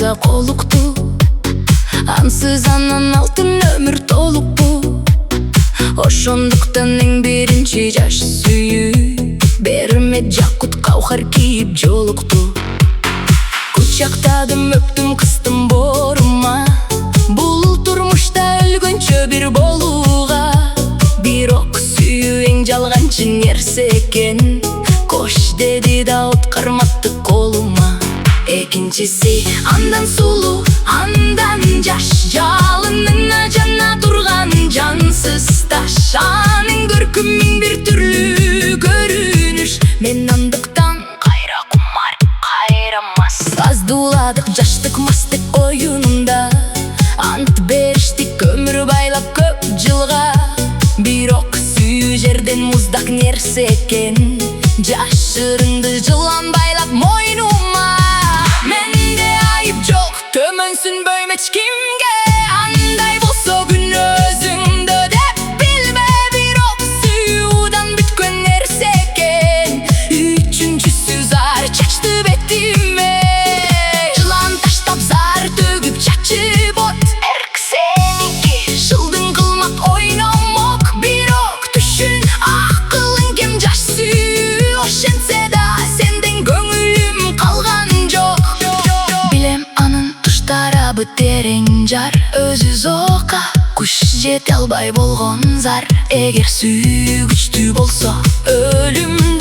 таза колукту, ансыз анан алтын өмүр толукпу. Ошондуктан эң биринчи жаш сүйүү берме жакут каухар кийип жолукту. Кучактадым, өптүм, кыстым боорума, бул турмушта өлгөнчө бир болууга. Бирок сүйүү эң жалганчы нерсе экен, кош деди да от карматты колума. Экинчиси андан сулуу, андан жаш, жалынына жана турган жансыз таш. Анын көркүмүн бир түрлүү көрүнүш, мен андыктан кайра кумар, кайрамас. Аздууладык жаштык мастык оюнунда, ант бериштик өмүр байлап көп жылга. Бирок сүйүү жерден муздак нерсе экен, жашырынды жылан байлап мойнума. Менде айып жок, төмөнсүнбөйм эч кимге. Андай болсо күн өзүңдө деп билбе, бирок сүйүүдан бүткөн нерсе экен. Үчүнчүсү зар чачты бетиме, жылан таштап зар төгүп чачып от. Эрк сеники, жылдың кылмак ойномок. Бирок түшүн, акылың кем жаш сүйүү, ошентсе да сенден көңүлүм калган жок. Билем анын туштарабы терең жар, өзү зока куш жете албай болгон зар. Эгер сүйүү күчтүү болсо өлүм